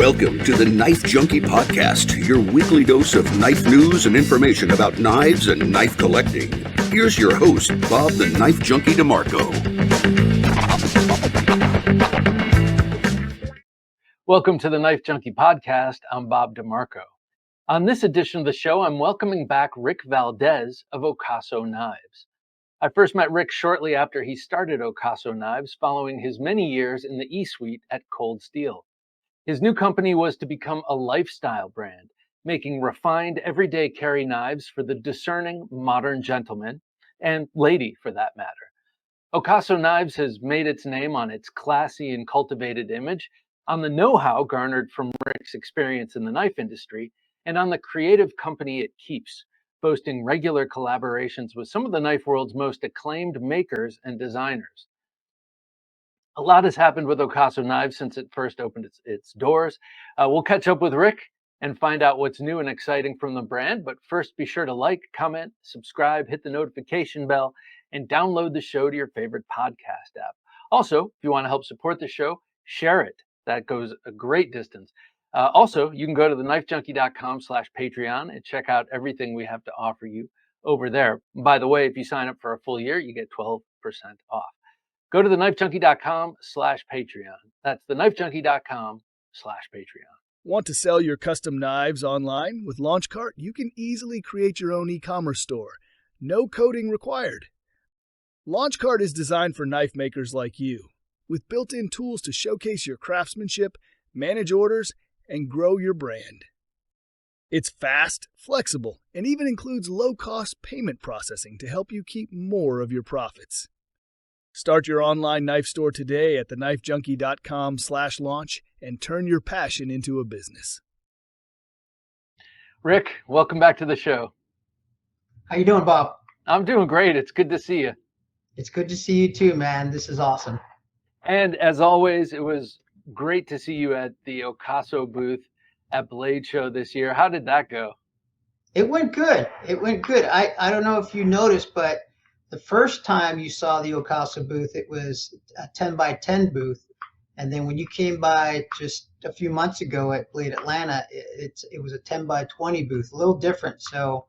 Welcome to the Knife Junkie podcast, your weekly dose of knife news and information about knives and knife collecting. Here's your host, Bob the Knife Junkie DeMarco. Welcome to the Knife Junkie podcast. I'm Bob DeMarco. On this edition of the show, I'm welcoming back Ric Valdez of Ocaso Knives. I first met Ric shortly after he started Ocaso Knives, following his many years in the E-Suite at Cold Steel. His new company was to become a lifestyle brand, making refined, everyday carry knives for the discerning modern gentleman, and lady for that matter. Ocaso Knives has made its name on its classy and cultivated image, on the know-how garnered from Ric's experience in the knife industry, and on the creative company it keeps, boasting regular collaborations with some of the knife world's most acclaimed makers and designers. A lot has happened with Ocaso Knives since it first opened its doors. We'll catch up with Ric and find out what's new and exciting from the brand. But first, be sure to like, comment, subscribe, hit the notification bell, and download the show to your favorite podcast app. Also, if you want to help support the show, share it. That goes a great distance. Also, you can go to TheKnifeJunkie.com/Patreon and check out everything we have to offer you over there. By the way, if you sign up for a full year, you get 12% off. Go to TheKnifeJunkie.com/Patreon. That's TheKnifeJunkie.com/Patreon. Want to sell your custom knives online? With LaunchCart, you can easily create your own e-commerce store. No coding required. LaunchCart is designed for knife makers like you, with built-in tools to showcase your craftsmanship, manage orders, and grow your brand. It's fast, flexible, and even includes low-cost payment processing to help you keep more of your profits. Start your online knife store today at TheKnifeJunkie.com/launch and turn your passion into a business. Ric, welcome back to the show. How you doing, Bob? I'm doing great. It's good to see you. It's good to see you too, man. This is awesome. And as always, it was great to see you at the Ocaso booth at Blade Show this year. How did that go? It went good. I don't know if you noticed, but the first time you saw the Ocaso booth, it was a 10 by 10 booth. And then when you came by just a few months ago at Blade Atlanta, it was a 10 by 20 booth, a little different. So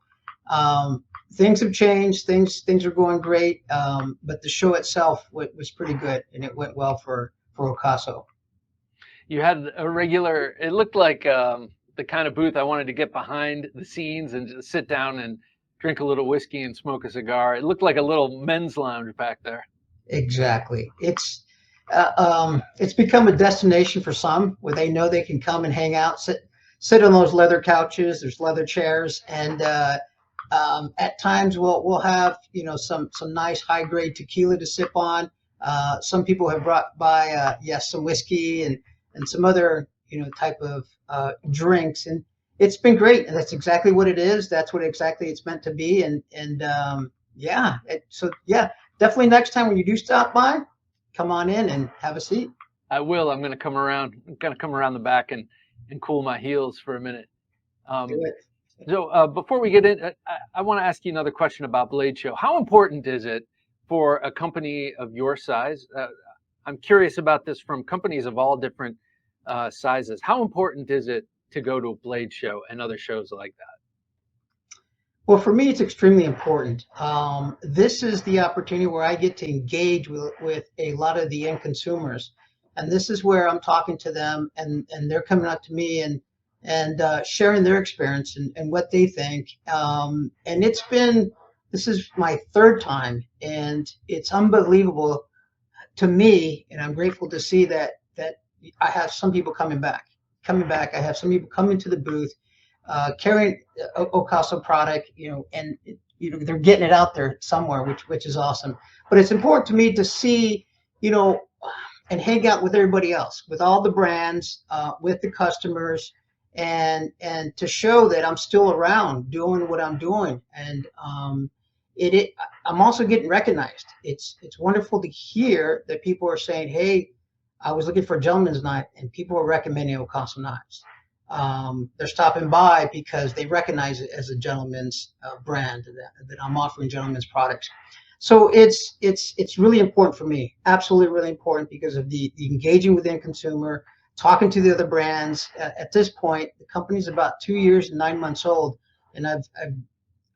things have changed. Things are going great. But the show itself was pretty good, and it went well for Ocaso. You had a regular, it looked like the kind of booth I wanted to get behind the scenes and just sit down and drink a little whiskey and smoke a cigar. It looked like a little men's lounge back there. Exactly. It's become a destination for some, where they know they can come and hang out, sit on those leather couches. There's leather chairs, and at times we'll have some nice high grade tequila to sip on. Some people have brought by some whiskey and some other type of drinks, and it's been great. And that's exactly what it is. That's what exactly it's meant to be. Definitely next time when you do stop by, come on in and have a seat. I will. I'm going to come around. I'm going to come around the back and cool my heels for a minute. Do it. So before we get in, I want to ask you another question about Blade Show. How important is it for a company of your size? I'm curious about this from companies of all different sizes. How important is it to go to a Blade Show and other shows like that? Well, for me, it's extremely important. This is the opportunity where I get to engage with a lot of the end consumers. And this is where I'm talking to them, and they're coming up to me and sharing their experience and what they think. And this is my third time, and it's unbelievable to me. And I'm grateful to see that I have some people coming back. I have some people coming to the booth, carrying Ocaso product, and they're getting it out there somewhere, which is awesome. But it's important to me to see, and hang out with everybody else, with all the brands, with the customers, and to show that I'm still around doing what I'm doing. And I'm also getting recognized. It's wonderful to hear that people are saying, "Hey, I was looking for a gentleman's knife," and people are recommending Ocaso Knives. They're stopping by because they recognize it as a gentleman's brand, that I'm offering gentleman's products. So it's really important for me, absolutely really important, because of the engaging with the end consumer, talking to the other brands. At this point, the company's about 2 years and 9 months old, and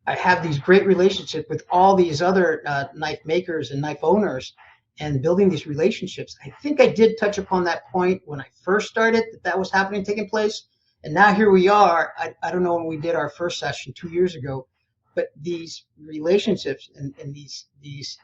I have these great relationships with all these other knife makers and knife owners, and building these relationships. I think I did touch upon that point when I first started, that was happening, taking place. And now here we are. I don't know when we did our first session 2 years ago, but these relationships and these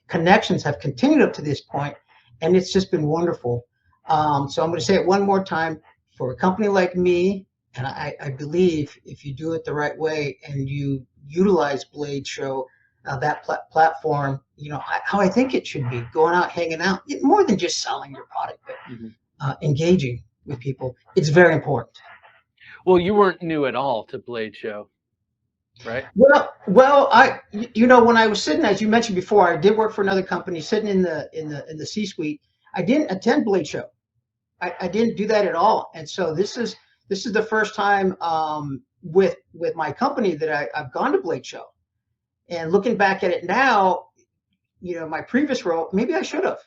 connections have continued up to this point, and it's just been wonderful. So I'm going to say it one more time. For a company like me, and I believe if you do it the right way and you utilize Blade Show, that platform, how I think it should be, going out, hanging out, more than just selling your product, but engaging with people. It's very important. Well, you weren't new at all to Blade Show, right? Well, when I was sitting, as you mentioned before, I did work for another company, sitting in the C-suite. I didn't attend Blade Show. I didn't do that at all. And so this is the first time with my company that I've gone to Blade Show. And looking back at it now, my previous role, maybe I should have.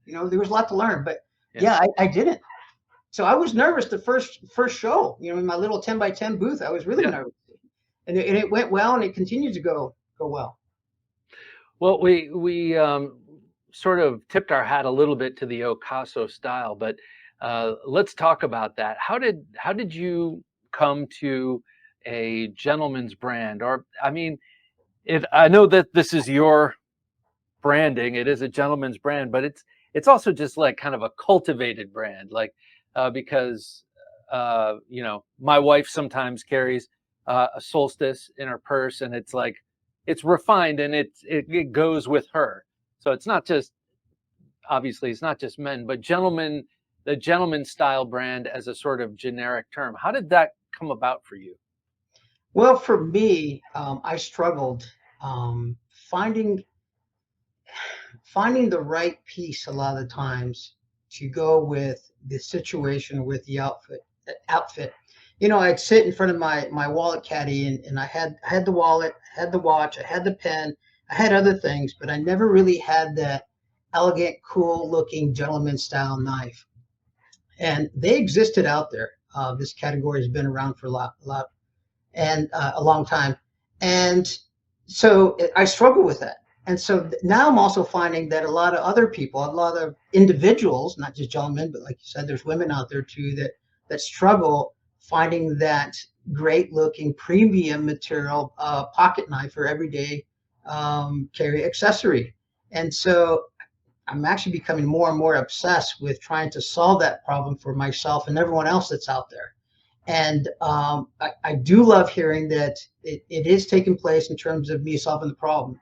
There was a lot to learn, but I didn't. So I was nervous the first show. In my little 10x10 booth, I was really nervous, and it went well, and it continued to go well. Well, we sort of tipped our hat a little bit to the Ocaso style, but let's talk about that. How did you come to a gentleman's brand? Or I mean, I know that this is your branding. It is a gentleman's brand, but it's also just like kind of a cultivated brand, like because my wife sometimes carries a Solstice in her purse, and it's like it's refined and it goes with her. So it's not just, obviously it's not just men, but gentlemen, the gentleman style brand as a sort of generic term. How did that come about for you? Well, for me, I struggled finding the right piece a lot of the times to go with the situation, with the outfit. I'd sit in front of my wallet caddy, and I had the wallet, I had the watch, I had the pen, I had other things, but I never really had that elegant, cool looking gentleman style knife. And they existed out there. This category has been around for a lot and a long time. And so I struggle with that. And so now I'm also finding that a lot of other people, a lot of individuals, not just gentlemen, but like you said, there's women out there too that struggle finding that great looking premium material pocket knife or everyday carry accessory. And so I'm actually becoming more and more obsessed with trying to solve that problem for myself and everyone else that's out there. And I do love hearing that it is taking place in terms of me solving the problem.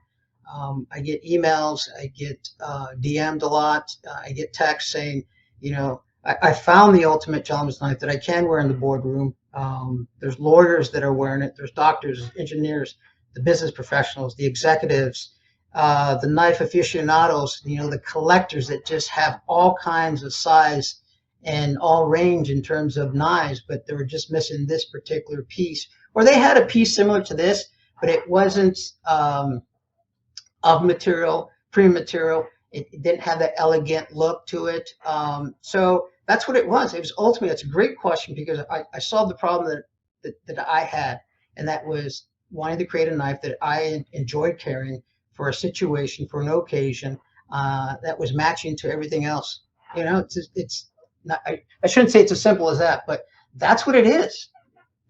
I get emails, I get DM'd a lot, I get texts saying, I found the ultimate gentleman's knife that I can wear in the boardroom. There's lawyers that are wearing it, there's doctors, engineers, the business professionals, the executives, the knife aficionados, the collectors that just have all kinds of size and all range in terms of knives, but they were just missing this particular piece. Or they had a piece similar to this, but it wasn't of material, premium material. It didn't have that elegant look to it. So that's what it was. It was ultimately, it's a great question, because I solved the problem that I had, and that was wanting to create a knife that I enjoyed carrying for a situation, for an occasion, that was matching to everything else. It's not, I shouldn't say it's as simple as that, but that's what it is.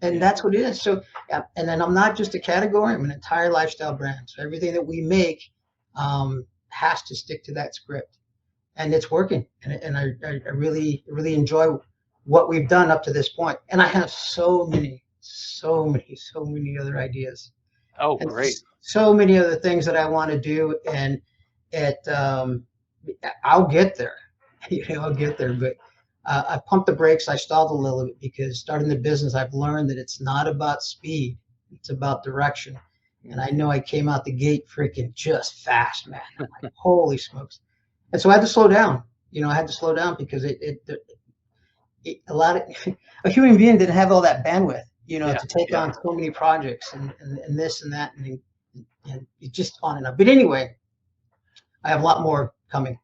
And that's what it is. So, and then I'm not just a category, I'm an entire lifestyle brand. So everything that we make has to stick to that script, and it's working. And I really, really enjoy what we've done up to this point. And I have so many other ideas. Oh, and great. So many other things that I want to do, and I'll get there. I'll get there, but I pumped the brakes. I stalled a little bit because starting the business, I've learned that it's not about speed, it's about direction. And I know I came out the gate freaking just fast, man. Like, holy smokes! And so I had to slow down. I had to slow down because a human being didn't have all that bandwidth, to take on so many projects and this and that and just on and on. But anyway, I have a lot more coming.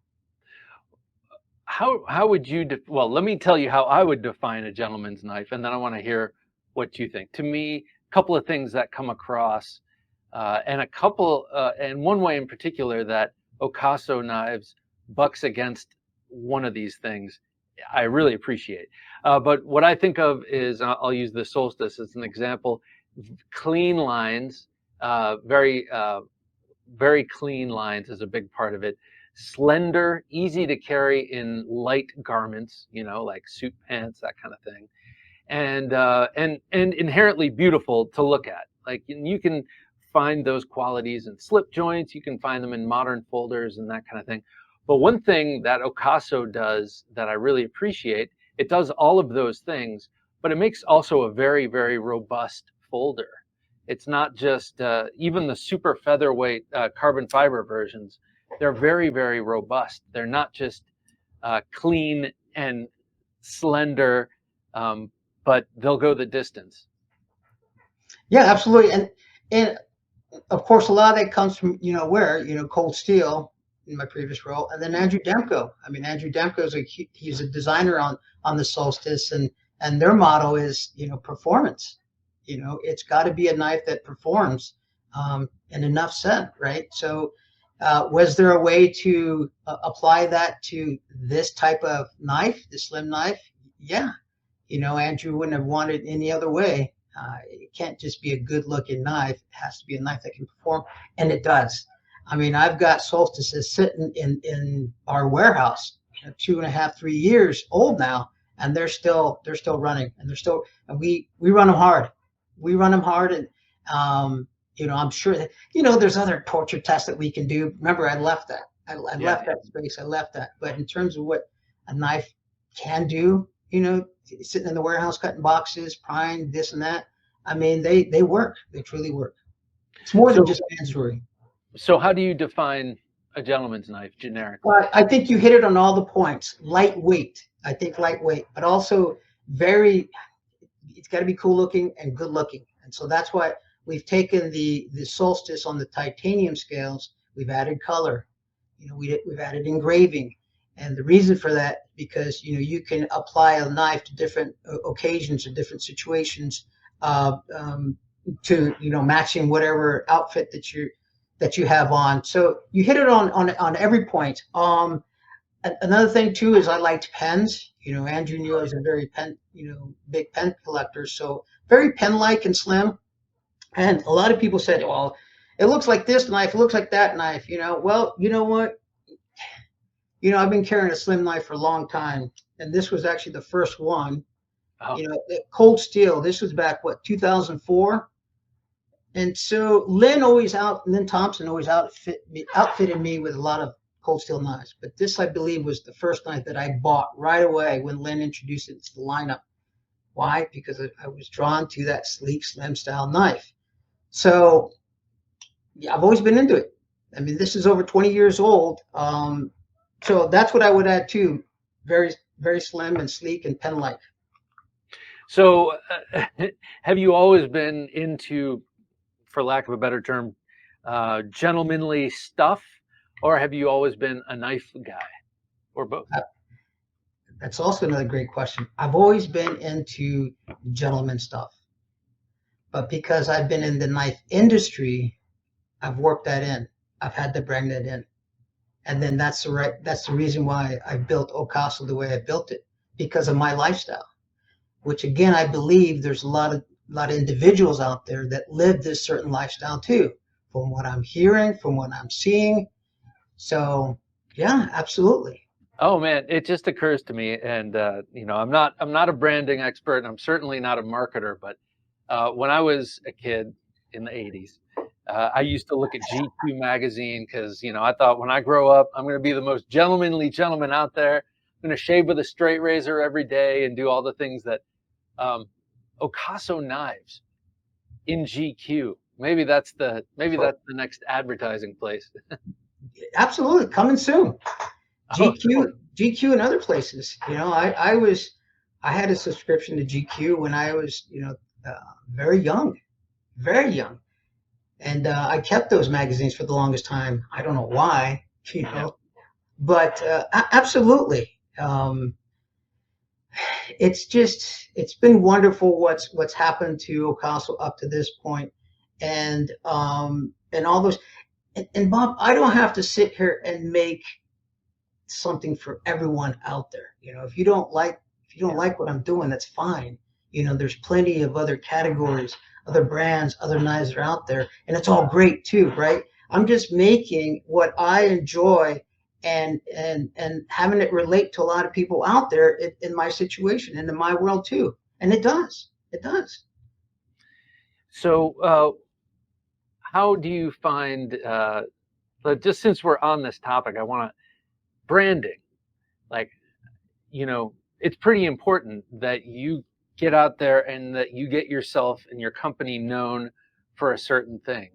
how would you well, let me tell you how I would define a gentleman's knife, and then I want to hear what you think. To me, a couple of things that come across, and one way in particular that Ocaso Knives bucks against one of these things, I really appreciate. But what I think of is, I'll use the Solstice as an example, clean lines, very clean lines is a big part of it. Slender, easy to carry in light garments, like suit pants, that kind of thing, and inherently beautiful to look at. Like, you can find those qualities in slip joints, you can find them in modern folders and that kind of thing. But one thing that Okaso does that I really appreciate, it does all of those things, but it makes also a very, very robust folder. It's not just, even the super featherweight carbon fiber versions, they're very, very robust. They're not just clean and slender, but they'll go the distance. Yeah, absolutely. And of course, a lot of that comes from, Cold Steel in my previous role, and then Andrew Demco. I mean, Andrew Demco he's a designer on the Solstice, and their motto is, performance. It's got to be a knife that performs, and enough said, right? So was there a way to apply that to this type of knife, the slim knife? Yeah. Andrew wouldn't have wanted it any other way. It can't just be a good looking knife. It has to be a knife that can perform, and it does. I mean, I've got Solstices sitting in our warehouse, 2.5, 3 years old now, and they're still running, and we run them hard. We run them hard, and I'm sure that there's other torture tests that we can do. Remember, I left that. I left that space. I left that. But in terms of what a knife can do, sitting in the warehouse cutting boxes, prying this and that. I mean, they work. They truly work. It's more than just mandatory. So how do you define a gentleman's knife generically? Well, I think you hit it on all the points. Lightweight. I think lightweight, but also it's got to be cool looking and good looking. And so that's why we've taken the Solstice on the titanium scales. We've added color. We've added engraving. And the reason for that, because you can apply a knife to different occasions or different situations, to matching whatever outfit that you have on. So you hit it on every point. Another thing too is I liked pens. Andrew knew I was a very big pen collector, so very pen-like and slim. And a lot of people said, well, it looks like this knife, it looks like that knife. Well, you know what? I've been carrying a slim knife for a long time, and this was actually the first one. Oh. Cold Steel. This was back 2004, and so Lynn Thompson always outfitted me with a lot of Cold Steel knives. But this, I believe, was the first knife that I bought right away when Lynn introduced it to the lineup. Why? Because I was drawn to that sleek, slim style knife. So yeah, I've always been into it. I mean, this is over 20 years old. So that's what I would add too. Very, very slim and sleek and pen-like. So have you always been into, for lack of a better term, gentlemanly stuff, or have you always been a knife guy, or both? That's also another great question. I've always been into gentleman stuff, but because I've been in the knife industry, I've worked that in. I've had to bring that in. And then that's the reason why I built Okaso the way I built it, because of my lifestyle, which again, I believe there's a lot of individuals out there that live this certain lifestyle too, from what I'm hearing, from what I'm seeing. So yeah, absolutely. Oh man, it just occurs to me, and I'm not a branding expert, and I'm certainly not a marketer, but when I was a kid in the 80s, I used to look at GQ magazine because, I thought when I grow up, I'm going to be the most gentlemanly gentleman out there. I'm going to shave with a straight razor every day and do all the things that Ocaso Knives in GQ. Maybe that's the next advertising place. Absolutely, coming soon. GQ and other places. I had a subscription to GQ when I was very young. And I kept those magazines for the longest time. I don't know why, but absolutely. Um, it's been wonderful what's happened to Ocaso up to this point, and all those. And Bob, I don't have to sit here and make something for everyone out there. If you don't like what I'm doing, that's fine. There's plenty of other categories, other brands, other knives that are out there, and it's all great too, right? I'm just making what I enjoy and having it relate to a lot of people out there in my situation and in my world too. And it does. It does. So, how do you find, just since we're on this topic, I want to, branding, like, it's pretty important that you get out there and that you get yourself and your company known for a certain thing.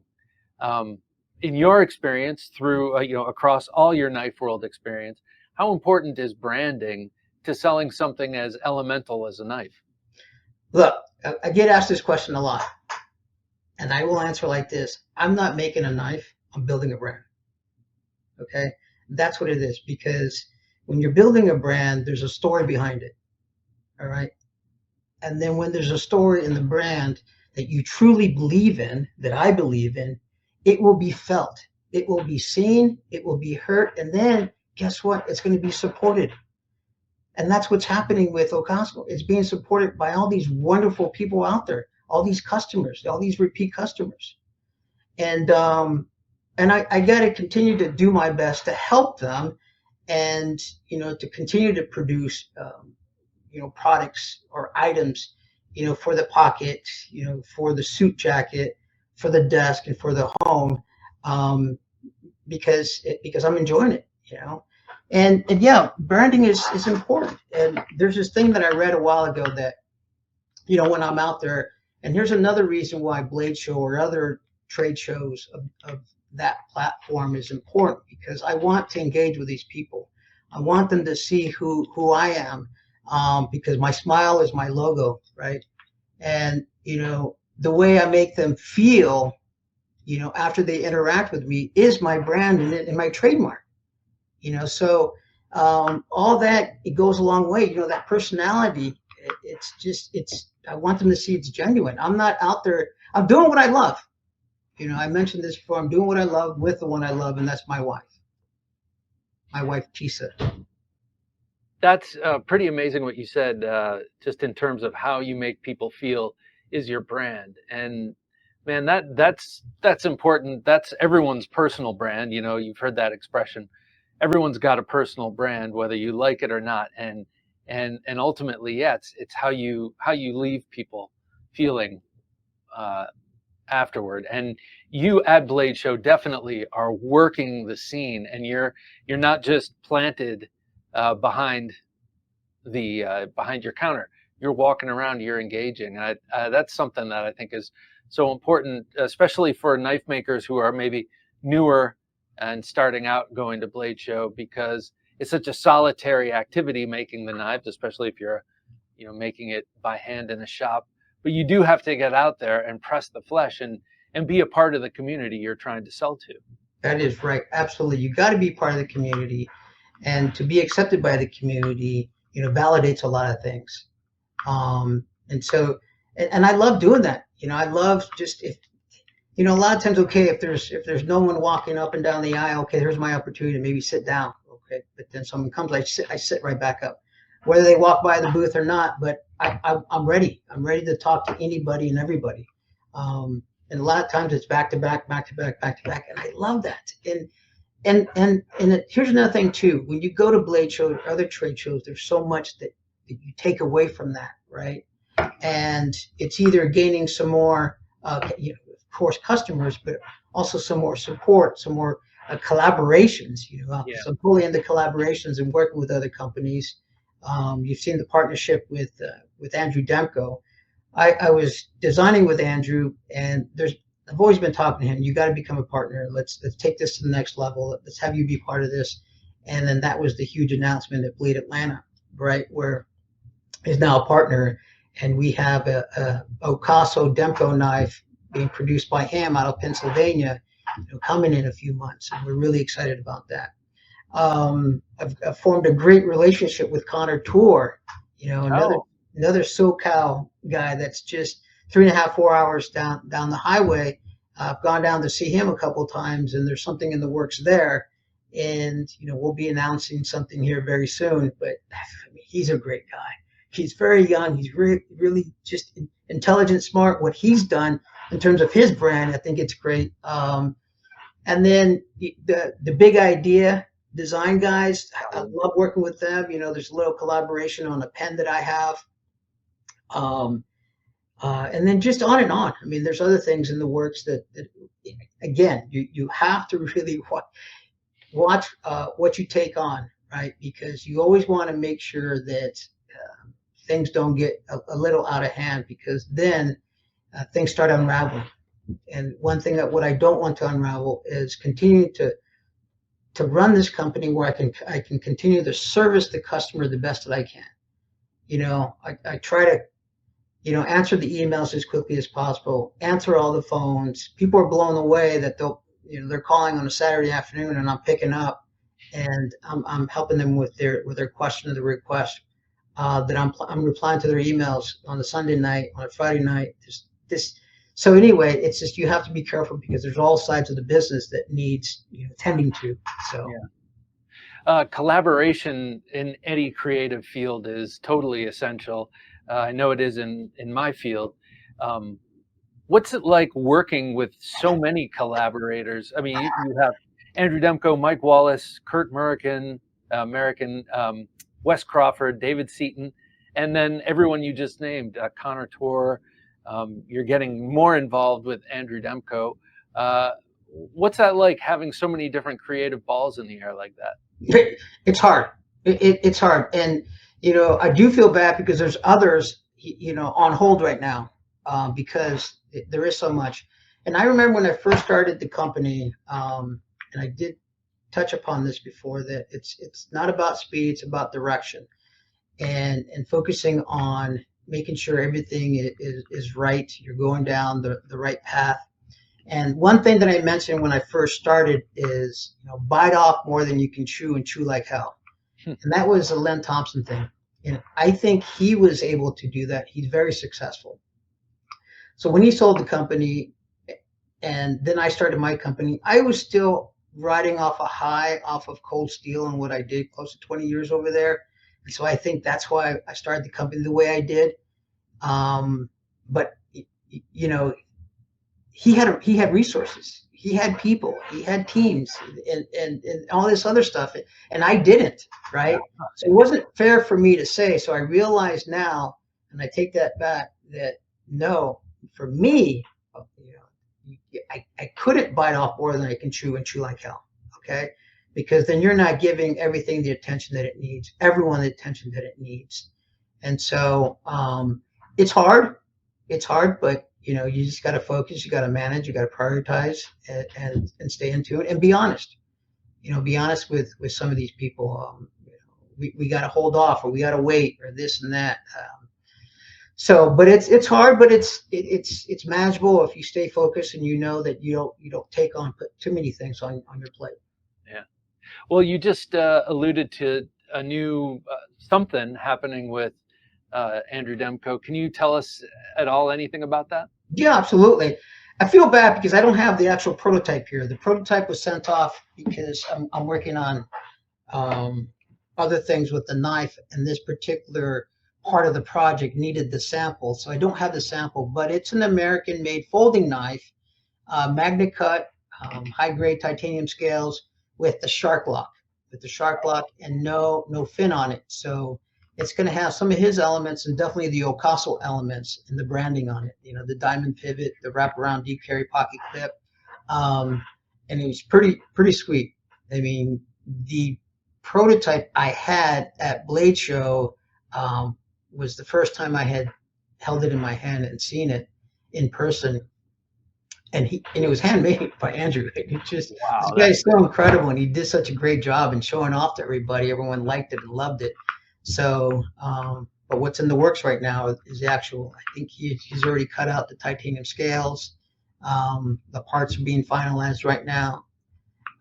In your experience through, across all your knife world experience, how important is branding to selling something as elemental as a knife? Look, I get asked this question a lot, and I will answer like this. I'm not making a knife, I'm building a brand. Okay? That's what it is, because when you're building a brand, there's a story behind it. All right? And then when there's a story in the brand that you truly believe in, that I believe in, it will be felt. It will be seen, it will be heard, and then guess what? It's going to be supported. And that's what's happening with Ocaso. It's being supported by all these wonderful people out there, all these customers, all these repeat customers. And I got to continue to do my best to help them, and to continue to produce products or items, for the pocket, for the suit jacket, for the desk, and for the home, because I'm enjoying it, and yeah, branding is important. And there's this thing that I read a while ago that, when I'm out there, and here's another reason why Blade Show or other trade shows of that platform is important, because I want to engage with these people. I want them to see who I am, because my smile is my logo, right? And the way I make them feel, after they interact with me, is my brand and my trademark. So all that, it goes a long way. That personality, I want them to see it's genuine. I'm not out there. I'm doing what I love. I mentioned this before. I'm doing what I love with the one I love, and that's my wife. My wife, Tisa. That's pretty amazing what you said, just in terms of how you make people feel is your brand. And man, that's important. That's everyone's personal brand. You've heard that expression. Everyone's got a personal brand, whether you like it or not. And ultimately, yeah, it's how you leave people feeling afterward. And you at Blade Show definitely are working the scene, and you're not just planted behind your counter. You're walking around, you're engaging. That's something that I think is so important, especially for knife makers who are maybe newer and starting out going to Blade Show, because it's such a solitary activity making the knives, especially if you're making it by hand in a shop. But you do have to get out there and press the flesh and be a part of the community you're trying to sell to. That is right. Absolutely. You got to be part of the community, and to be accepted by the community, validates a lot of things. And so, and I love doing that. I love just, if, a lot of times, okay, if there's no one walking up and down the aisle, okay, here's my opportunity to maybe sit down. Okay. But then someone comes, I sit right back up, whether they walk by the booth or not. But I'm ready. I'm ready to talk to anybody and everybody. And a lot of times it's back to back, back to back, back to back. And I love that. And here's another thing too. When you go to Blade Show or other trade shows, there's so much that you take away from that, right? And it's either gaining some more, of course, customers, but also some more support, some more collaborations. Yeah. So I'm fully into collaborations and working with other companies. You've seen the partnership with Andrew Demco. I was designing with Andrew, and I've always been talking to him. You got to become a partner. Let's take this to the next level. Let's have you be part of this. And then that was the huge announcement at Bleed Atlanta, right, where he's now a partner, and we have a Ocaso Demco knife being produced by him out of Pennsylvania, coming in a few months, and we're really excited about that. I've formed a great relationship with Connor Tour, Oh, another SoCal guy that's just 3.5, 4 hours down the highway. I've gone down to see him a couple of times, and there's something in the works there. And we'll be announcing something here very soon. But I mean, he's a great guy. He's very young. He's really just intelligent, smart. What he's done in terms of his brand, I think it's great. And then the big idea design guys, I love working with them. There's a little collaboration on a pen that I have. And then just on and on. I mean, there's other things in the works that again, you have to really watch what you take on, right? Because you always want to make sure that things don't get a little out of hand, because then things start unraveling. And one thing what I don't want to unravel is continue to run this company where I can continue to service the customer the best that I can. I try to answer the emails as quickly as possible, answer all the phones. People are blown away that they're calling on a Saturday afternoon and I'm picking up, and I'm helping them with their question or the request. That I'm replying to their emails on a Sunday night, on a Friday night. So anyway, it's just, you have to be careful because there's all sides of the business that needs tending to. So. Yeah. Collaboration in any creative field is totally essential. I know it is in my field. What's it like working with so many collaborators? I mean, you have Andrew Demco, Mike Wallace, Kurt American, Wes Crawford, David Seaton, and then everyone you just named, Connor Tor. You're getting more involved with Andrew Demco. What's that like, having so many different creative balls in the air like that? It's hard. It's hard. And, I do feel bad because there's others, on hold right now, because there is so much. And I remember when I first started the company, and I did touch upon this before, that it's not about speed, it's about direction, and focusing on making sure everything is right. You're going down the right path. And one thing that I mentioned when I first started is, bite off more than you can chew and chew like hell. And that was a Len Thompson thing. And I think he was able to do that. He's very successful. So when he sold the company and then I started my company, I was still riding off a high off of cold steel and what I did close to 20 years over there. And so I think that's why I started the company the way I did. But he had resources, he had people, he had teams, and all this other stuff, and I didn't, right? So it wasn't fair for me to say. So I realize now, and I take that back, that no, for me, I couldn't bite off more than I can chew and chew like hell, okay? Because then you're not giving everything the attention that it needs, everyone the attention that it needs. And so it's hard, but you just got to focus, you got to manage, you got to prioritize, and stay in tune and be honest. Be honest with some of these people. We got to hold off, or we got to wait, or this and that. But it's hard, but it's manageable if you stay focused and that you don't put too many things on your plate. Yeah. Well, you just alluded to a new something happening with Andrew Demco. Can you tell us at all anything about that? Yeah, absolutely. I feel bad because I don't have the actual prototype here. The prototype was sent off because I'm working on other things with the knife, and this particular part of the project needed the sample. So I don't have the sample, but it's an American-made folding knife, magna cut, high-grade titanium scales with the shark lock, and no fin on it. So it's going to have some of his elements and definitely the Okaso elements in the branding on it. The diamond pivot, the wraparound deep carry pocket clip, and it was pretty sweet. I mean, the prototype I had at Blade Show was the first time I had held it in my hand and seen it in person. And it was handmade by Andrew. This guy is so incredible, and he did such a great job in showing off to everybody. Everyone liked it and loved it. So, but what's in the works right now is the actual. I think he's already cut out the titanium scales. The parts are being finalized right now,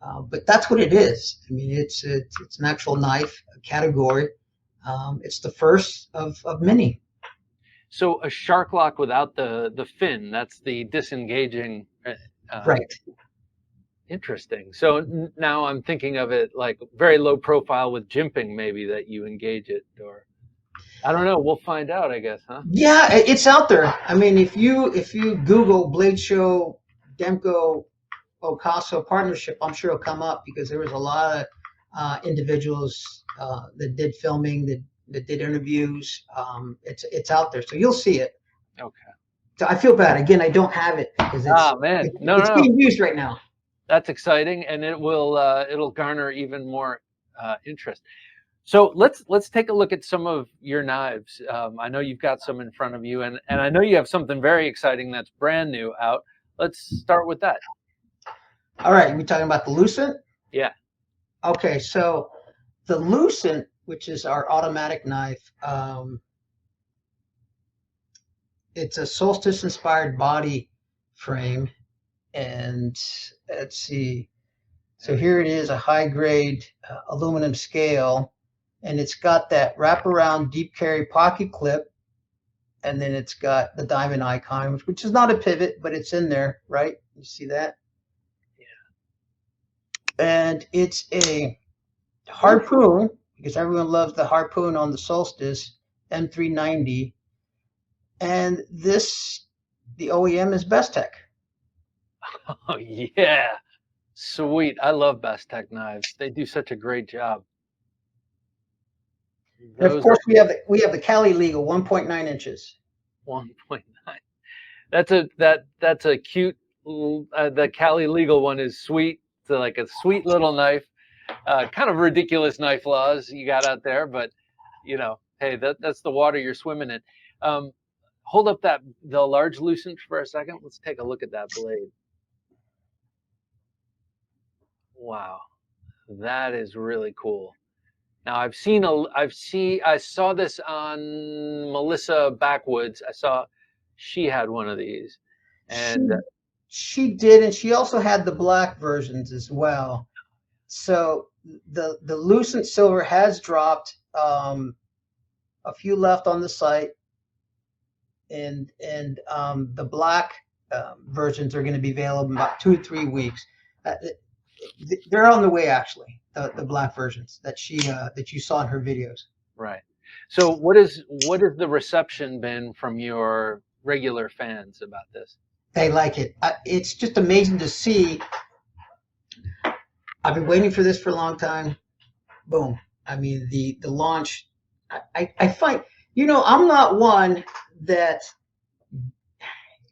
But that's what it is. I mean, it's an actual knife category. It's the first of many. So a shark lock without the fin, that's the disengaging. Right. Interesting. So now I'm thinking of it like very low profile with jimping, maybe, that you engage it, or I don't know. We'll find out, I guess, huh? Yeah, it's out there. I mean, if you Google Blade Show Demco Okaso partnership, I'm sure it'll come up because there was a lot of individuals that did filming, that did interviews. It's out there, so you'll see it. Okay. So I feel bad. Again, I don't have it because Man, no, it's being used right now. That's exciting, and it will it'll garner even more interest. So let's take a look at some of your knives. I know you've got some in front of you, and I know you have something very exciting that's brand new out. Let's start with that. All right, we talking about the Lucent? Yeah. Okay, so the Lucent, which is our automatic knife, it's a Solstice-inspired body frame, and let's see. So here it is, a high-grade aluminum scale, and it's got that wraparound deep carry pocket clip, and then it's got the diamond icon, which is not a pivot, but it's in there, right? You see that? Yeah. And it's a harpoon, because everyone loves the harpoon on the Solstice M390, and the OEM is Bestech. Oh yeah, sweet. I love Bestech knives. They do such a great job. And of course, we have the Cali Legal 1.9 inches. 1.9. That's a cute. The Cali Legal one is sweet. It's like a sweet little knife. Kind of ridiculous knife laws you got out there, but you know, hey, that's the water you're swimming in. Hold up the large Lucent for a second. Let's take a look at that blade. Wow, that is really cool. Now I saw this on Melissa Backwoods. I saw she had one of these, and she did, and she also had the black versions as well. So the Lucent Silver has dropped. A few left on the site, and the black versions are going to be available in about 2 to 3 weeks. They're on the way, actually. The black versions that you saw in her videos. Right. So what is the reception been from your regular fans about this? They like it. It's just amazing to see. I've been waiting for this for a long time. Boom. I mean, the launch. I find, I'm not one that.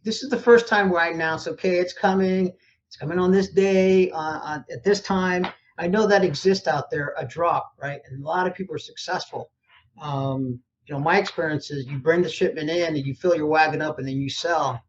This is the first time where I announce, okay, it's coming. It's coming on this day, at this time. I know that exists out there, a drop, right? And a lot of people are successful. My experience is you bring the shipment in and you fill your wagon up and then you sell.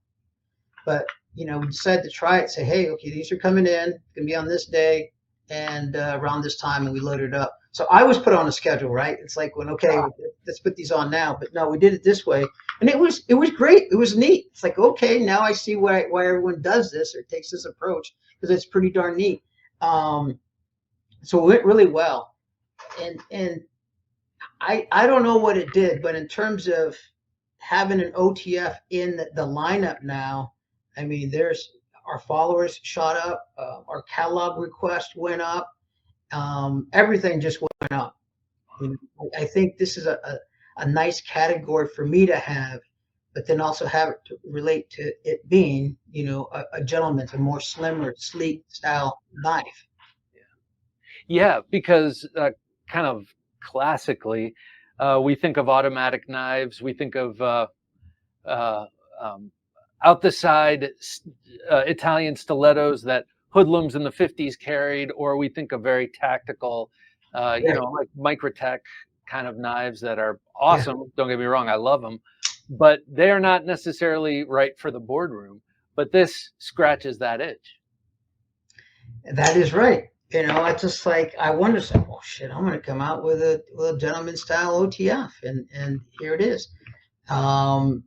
But, we decided to try it, say, hey, okay, these are coming in, it's going to be on this day and around this time, and we loaded it up. So I was put on a schedule, right? It's like, okay, let's put these on now. But no, we did it this way. And it was great. It was neat. It's like, okay, now I see why everyone does this or takes this approach, because it's pretty darn neat. So it went really well. And I don't know what it did, but in terms of having an OTF in the lineup now, I mean, our followers shot up, our catalog request went up, everything just went up. I think this is a nice category for me to have, but then also have it to relate to it being, a gentleman's, a more slimmer, sleek style knife. Yeah, because kind of classically, we think of automatic knives. We think of out the side Italian stilettos that hoodlums in the 50s carried, or we think of very tactical, like Microtech kind of knives that are awesome. Yeah. Don't get me wrong, I love them, but they are not necessarily right for the boardroom. But this scratches that itch. That is right. It's just like, I wonder, oh shit, I'm going to come out with a gentleman style OTF, and here it is. And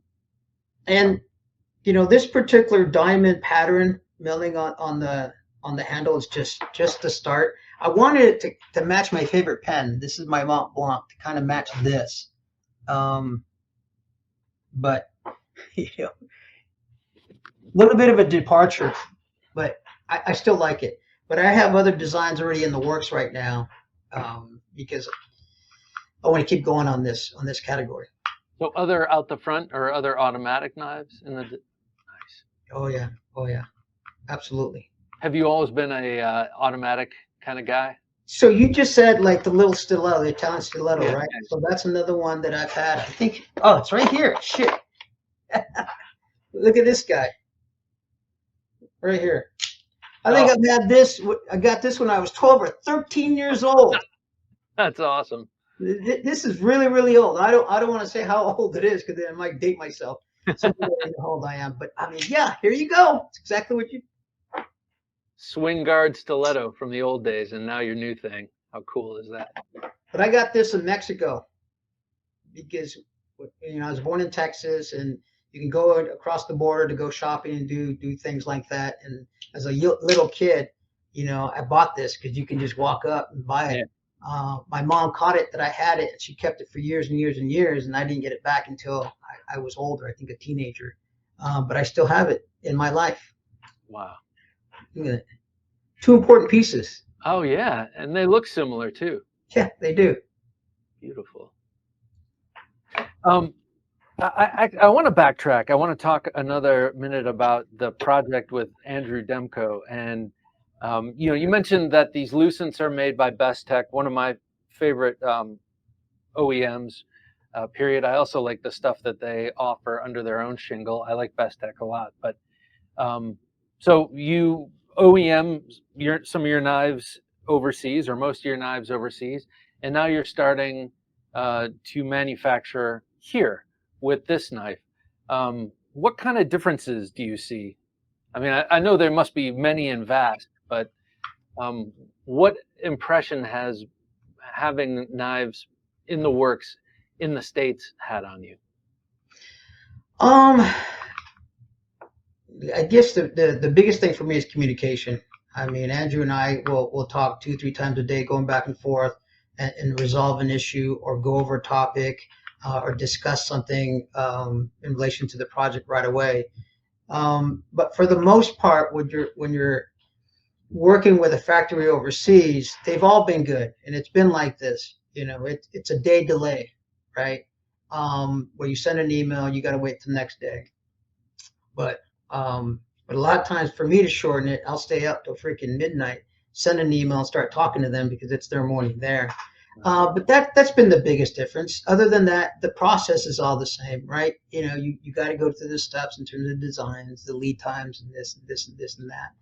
this particular diamond pattern milling on the on the handle is just to start. I wanted it to match my favorite pen. This is my Mont Blanc, to kind of match this. But you know, a little bit of a departure, but I still like it. But I have other designs already in the works right now, because I want to keep going on this category. So other out the front or other automatic knives in the nice. Oh yeah, absolutely. Have you always been a automatic kind of guy? So you just said like the little stiletto, the Italian stiletto, Yeah. right? So that's another one that I've had. I think. Oh, it's right here. Shit. Look at this guy. Right here. I think I've had this. I got this when I was 12 or 13 years old. That's awesome. This is really, really old. I don't want to say how old it is because then I might date myself. So how old I am. But I mean, yeah, here you go. It's exactly what you. Swing guard stiletto from the old days, and now your new thing. How cool is that? But I got this in Mexico because I was born in Texas, and you can go across the border to go shopping and do things like that. And as a little kid, I bought this because you can just walk up and buy it. Yeah. My mom caught it that I had it, and she kept it for years and years and years, and I didn't get it back until I was older, I think a teenager. But I still have it in my life. Wow. Two important pieces. Oh, yeah. And they look similar, too. Yeah, they do. Beautiful. I want to backtrack. I want to talk another minute about the project with Andrew Demco. And, you mentioned that these lucents are made by Best Tech, one of my favorite OEMs, period. I also like the stuff that they offer under their own shingle. I like Best Tech a lot. But so you OEM some of your knives overseas, or most of your knives overseas, and now you're starting to manufacture here with this knife. What kind of differences do you see? I mean, I know there must be many and vast, but what impression has having knives in the works in the States had on you? I guess the biggest thing for me is communication. I mean, Andrew and I will talk 2-3 times a day, going back and forth and resolve an issue or go over a topic or discuss something in relation to the project right away. But for the most part, when you're working with a factory overseas, they've all been good, and it's been like this. It's a day delay, right? Where you send an email, you got to wait till the next day. But a lot of times, for me to shorten it, I'll stay up till freaking midnight, send an email, and start talking to them because it's their morning there. But that's been the biggest difference. Other than that, the process is all the same, right? You got to go through the steps in terms of designs, the lead times, and this and this and this and that.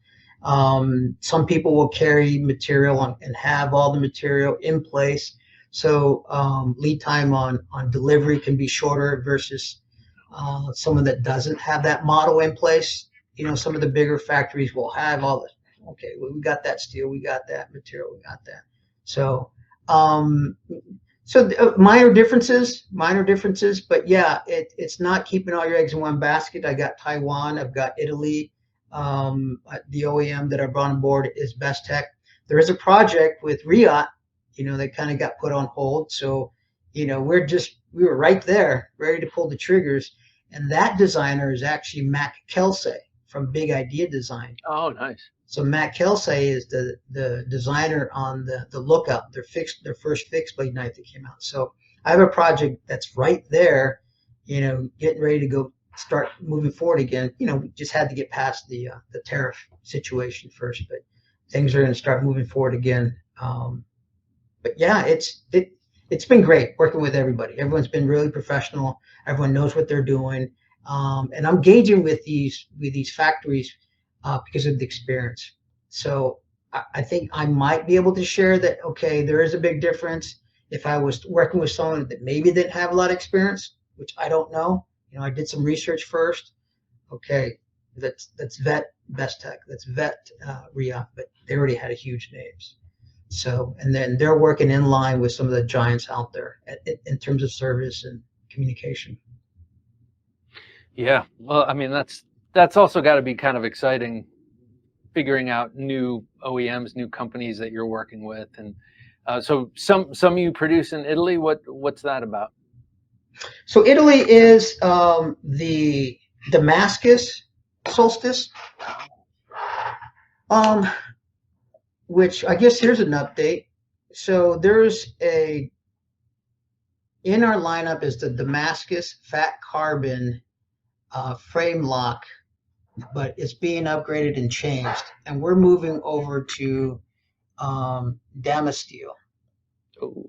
Some people will carry material and have all the material in place, so lead time on delivery can be shorter versus someone that doesn't have that model in place. Some of the bigger factories will have all the, okay, well, we got that steel, we got that material, we got that. So minor differences, but yeah, it's not keeping all your eggs in one basket. I got Taiwan, I've got Italy. The OEM that I brought on board is Best Tech. There is a project with Riot, that kind of got put on hold. So, we were right there, ready to pull the triggers. And that designer is actually Matt Kelsey from Big Idea Design. Oh, nice. So Matt Kelsey is the designer on the Lookout, their first fixed blade knife that came out. So I have a project that's right there, getting ready to go start moving forward again. We just had to get past the tariff situation first, but things are going to start moving forward again. But yeah, it's been great working with everybody. Everyone's been really professional. Everyone knows what they're doing, and I'm gauging with these factories because of the experience. So I think I might be able to share that. Okay, there is a big difference if I was working with someone that maybe didn't have a lot of experience, which I don't know. I did some research first. Okay, that's vet Best Tech, that's vet Riot, but they already had a huge names. So, and then they're working in line with some of the giants out there in terms of service and communication. Yeah, well, I mean, that's also got to be kind of exciting figuring out new OEMs, new companies that you're working with, and so some you produce in Italy. What's that about? So Italy is the Damascus solstice, which I guess here's an update. So there's in our lineup is the Damascus fat carbon frame lock, but it's being upgraded and changed, and we're moving over to Damasteel. Oh.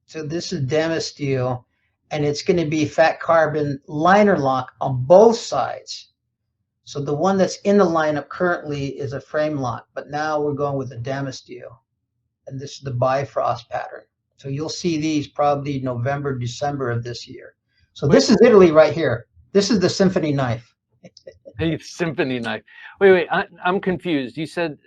So this is Damasteel, and it's going to be fat carbon liner lock on both sides. So the one that's in the lineup currently is a frame lock, but now we're going with the Damasteel, and this is the Bifrost pattern. So you'll see these probably November, December of this year. So this is Italy right here. This is the Symphony knife. Hey, Symphony knife. Wait, I'm confused. You said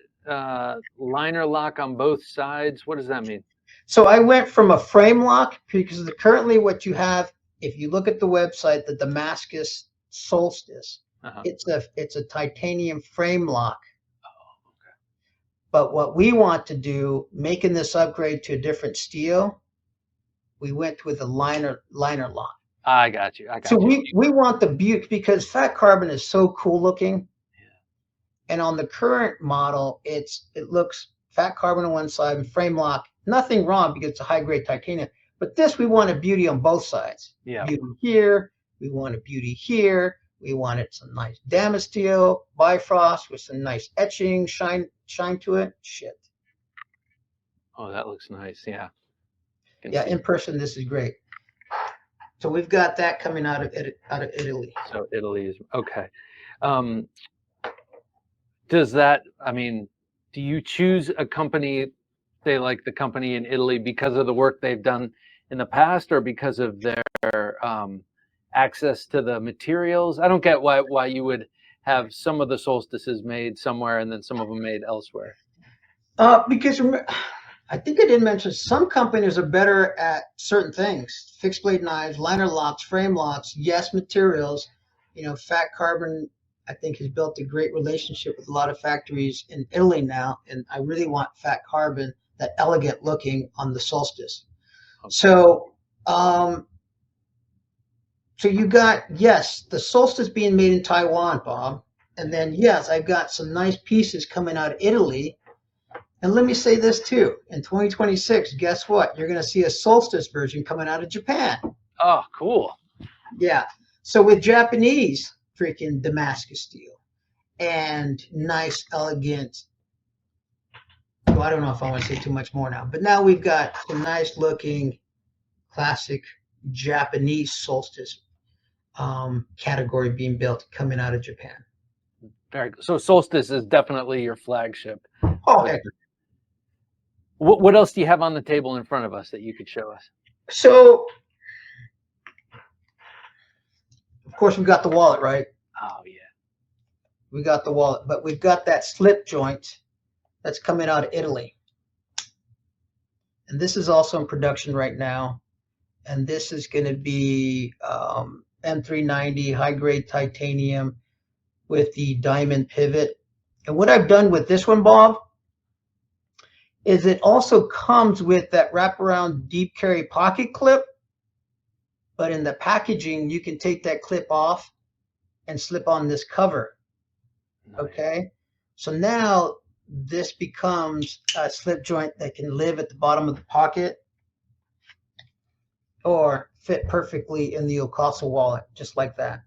liner lock on both sides. What does that mean? So I went from a frame lock, because currently what you have, if you look at the website, the Damascus Solstice, it's a titanium frame lock. Oh, okay. But what we want to do, making this upgrade to a different steel, we went with a liner lock. I got you. So we want the beauty, because fat carbon is so cool looking. Yeah. And on the current model, it looks fat carbon on one side and frame lock. Nothing wrong because it's a high grade titanium. But this, we want a beauty on both sides. Yeah. Beauty here. We want a beauty here. We wanted some nice Damasteel Bifrost with some nice etching shine to it. Shit. Oh, that looks nice. Yeah. Yeah, in person, this is great. So we've got that coming out of Italy. So Italy is okay. Does that? I mean, do you choose a company, say like the company in Italy, because of the work they've done in the past, or because of their access to the materials? I don't get why you would have some of the solstices made somewhere and then some of them made elsewhere. Because I think I did mention some companies are better at certain things: fixed blade knives, liner locks, frame locks. Yes, materials. You know, Fat Carbon, I think, has built a great relationship with a lot of factories in Italy now, and I really want Fat Carbon, that elegant looking on the solstice. Okay. So you got, yes, the solstice being made in Taiwan, Bob, and then yes, I've got some nice pieces coming out of Italy. And let me say this too: in 2026, guess what? You're going to see a solstice version coming out of Japan. Oh, cool. Yeah. So with Japanese freaking Damascus steel and nice, elegant. Well, I don't know if I want to say too much more now, but now we've got some nice looking classic Japanese solstice category being built coming out of Japan. Very good. So solstice is definitely your flagship. Oh, heck. What else do you have on the table in front of us that you could show us? So, of course, we've got the wallet, right? Oh, yeah. We got the wallet, but we've got that slip joint that's coming out of Italy. And this is also in production right now. And this is going to be M390 high-grade titanium with the diamond pivot. And what I've done with this one, Bob, is it also comes with that wraparound deep carry pocket clip, but in the packaging, you can take that clip off and slip on this cover. Nice. Okay, so now this becomes a slip joint that can live at the bottom of the pocket or fit perfectly in the Okaso wallet, just like that.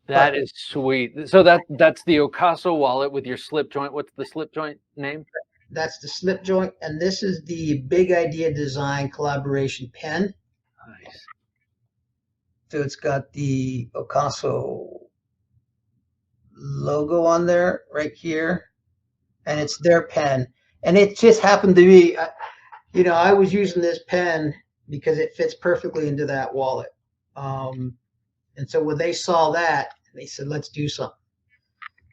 That is sweet. So that's the Okaso wallet with your slip joint. What's the slip joint name? That's the slip joint, and this is the Big Idea Design collaboration pen. Nice. So it's got the Okaso logo on there right here, and it's their pen. And it just happened to be, you know, I was using this pen because it fits perfectly into that wallet. And so when they saw that, they said, let's do something.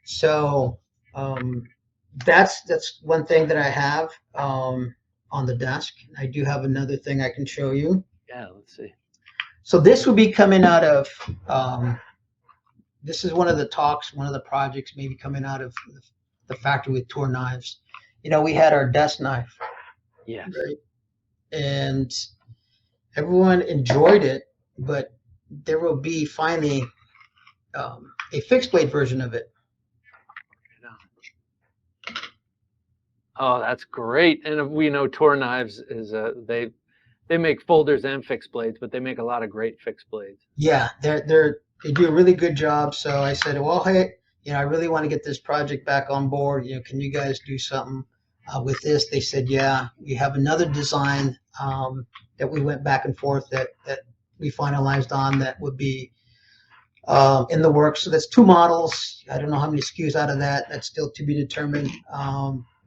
So that's one thing that I have on the desk. I do have another thing I can show you. Yeah, let's see. So this will be coming out of this is one of the talks, one of the projects maybe coming out of the factory with Tour Knives. We had our desk knife, Yes. right? And everyone enjoyed it, but there will be finally a fixed blade version of it. Oh, that's great. And we know Tour Knives is they make folders and fixed blades, but they make a lot of great fixed blades. Yeah, they do a really good job. So I said, well, hey, I really want to get this project back on board. Can you guys do something with this? They said, yeah. We have another design that we went back and forth that we finalized on that would be in the works. So that's 2 models. I don't know how many SKUs out of that. That's still to be determined.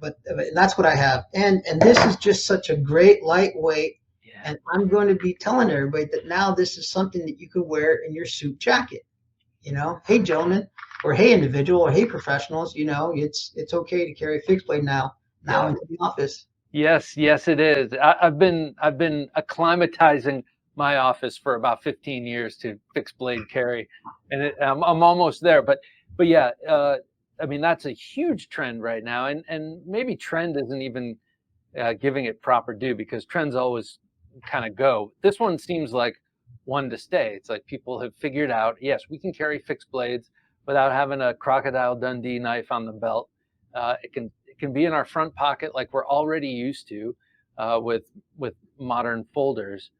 But that's what I have. And this is just such a great lightweight. Yeah. And I'm going to be telling everybody that now this is something that you can wear in your suit jacket. Hey gentlemen, or hey individual, or hey professionals. It's okay to carry a fixed blade now into the office. Yes, it is. I've been acclimatizing my office for about 15 years to fixed blade carry, and I'm almost there. But yeah, I mean that's a huge trend right now, and maybe trend isn't even giving it proper due, because trends always kind of go. This one seems like one to stay. It's like people have figured out, yes, we can carry fixed blades without having a Crocodile Dundee knife on the belt. It can be in our front pocket like we're already used to with modern folders,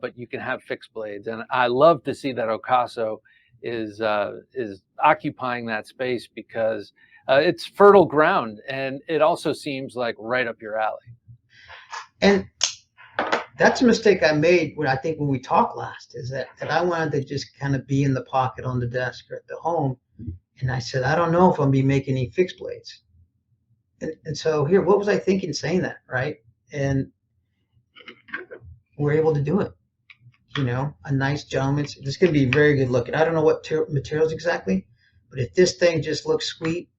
but you can have fixed blades. And I love to see that Okaso is occupying that space, because it's fertile ground, and it also seems like right up your alley. And that's a mistake I made when we talked last, is that I wanted to just kind of be in the pocket on the desk or at the home. And I said, I don't know if I'm going to be making any fixed blades. And so here, what was I thinking saying that, right? And we're able to do it. A nice gentleman. It's going to be very good looking. I don't know what materials exactly, but if this thing just looks sweet,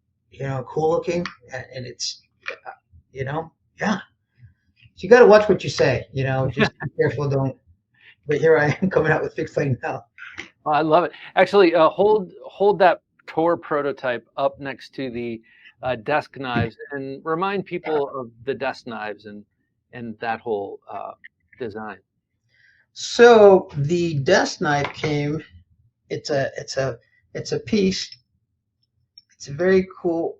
cool looking, and it's, yeah. So you got to watch what you say, just be careful, don't. But here I am coming out with fixed blade now. Oh, I love it. Actually, hold that Tour prototype up next to the desk knives, and remind people of the desk knives and that whole design. So the desk knife came. It's a piece. It's a very cool,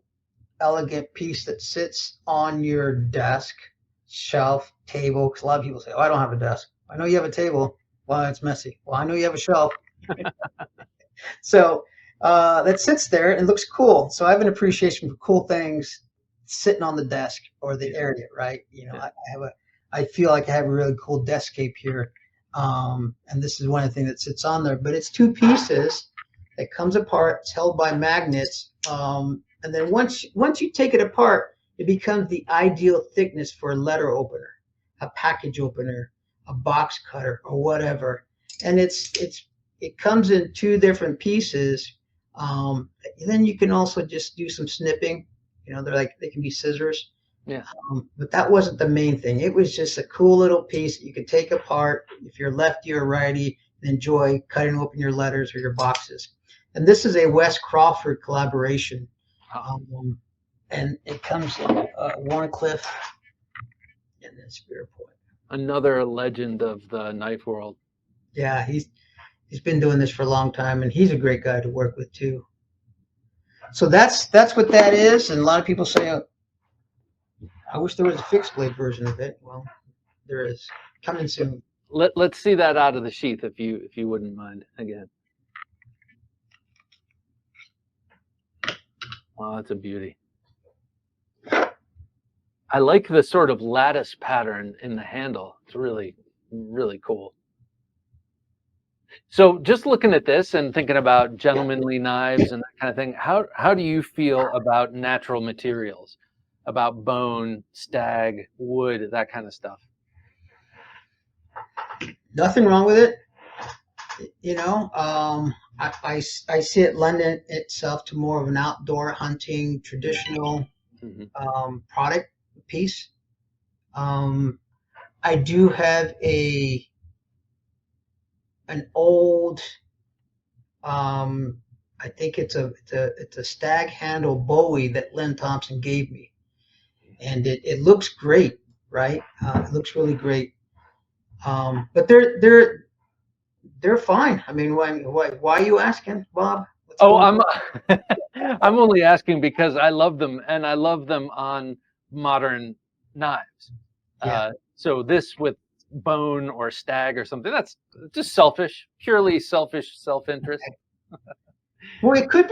elegant piece that sits on your desk, shelf, table. Because a lot of people say, "Oh, I don't have a desk." I know you have a table. Well, it's messy. Well, I know you have a shelf. So that sits there and looks cool. So I have an appreciation for cool things sitting on the desk or the area, right? I feel like I have a really cool deskscape here. And this is one of the things that sits on there, but it's 2 pieces that comes apart. It's held by magnets. And then once you take it apart, it becomes the ideal thickness for a letter opener, a package opener, a box cutter, or whatever. And it comes in 2 different pieces. Then you can also just do some snipping. They can be scissors. Yeah. But that wasn't the main thing. It was just a cool little piece that you could take apart if you're lefty or righty and enjoy cutting open your letters or your boxes. And this is a Wes Crawford collaboration. And it comes in Warncliffe and then Spear Point. Another legend of the knife world. Yeah, he's been doing this for a long time, and he's a great guy to work with too. So that's what that is. And a lot of people say, I wish there was a fixed blade version of it. Well, there is, coming soon. Let's see that out of the sheath, if you wouldn't mind again. Wow, that's a beauty. I like the sort of lattice pattern in the handle. It's really, really cool. So just looking at this and thinking about gentlemanly knives and that kind of thing, how do you feel about natural materials, about bone, stag, wood, that kind of stuff? Nothing wrong with it. I see it lending itself to more of an outdoor hunting, traditional product piece. I do have an old I think it's a Stag Handle Bowie that Len Thompson gave me, and it looks great, right? It looks really great. But they're fine. I mean, why are you asking, Bob? What's Oh, going I'm only asking because I love them, and I love them on modern knives. Yeah. So this with bone or stag or something, that's just selfish, purely selfish self-interest. Well, it could,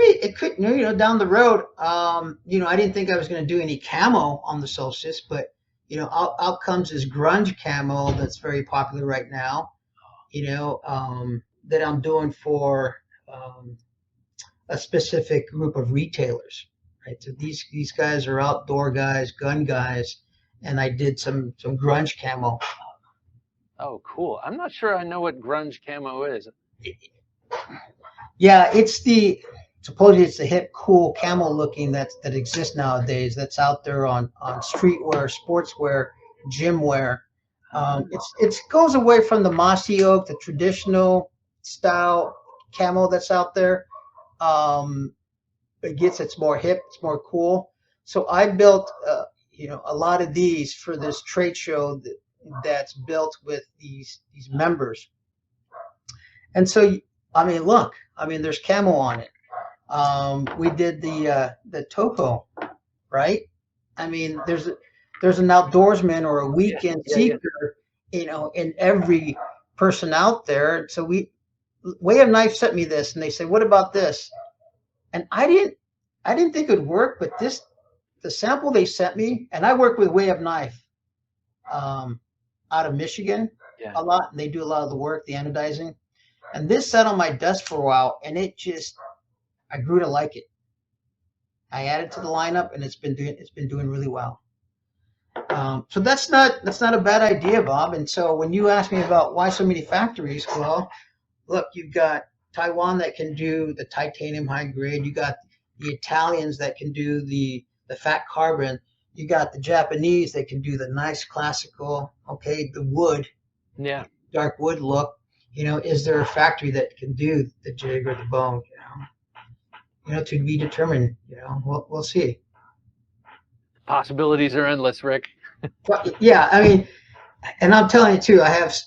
down the road. I didn't think I was going to do any camo on the Solstice, but out comes this grunge camo that's very popular right now. That I'm doing for a specific group of retailers, right? So these guys are outdoor guys, gun guys, and I did some grunge camo. Oh, cool. I'm not sure I know what grunge camo is. Yeah, supposedly it's the hip, cool camo looking that exists nowadays. That's out there on streetwear, sportswear, gym wear. It goes away from the mossy oak, the traditional style camo that's out there. It's more hip, it's more cool. So I built a lot of these for this trade show that's built with these members. And so, I mean, look, there's camo on it. We did the topo, right? I mean, there's an outdoorsman or a weekend seeker, in every person out there. So Way of Knife sent me this, and they said, "What about this?" And I didn't think it would work, but the sample they sent me, and I work with Way of Knife, out of Michigan a lot, and they do a lot of the work, the anodizing. And this sat on my desk for a while, and I grew to like it. I added to the lineup, and it's been doing really well. So that's not a bad idea, Bob. And so when you ask me about why so many factories, well, look, you've got Taiwan that can do the titanium high grade. You got the Italians that can do the fat carbon. You got the Japanese that can do the nice classical, the wood, dark wood look. Is there a factory that can do the jig or the bone? To be determined. We'll see. Possibilities are endless, Rick. But yeah, I mean, and I'm telling you too,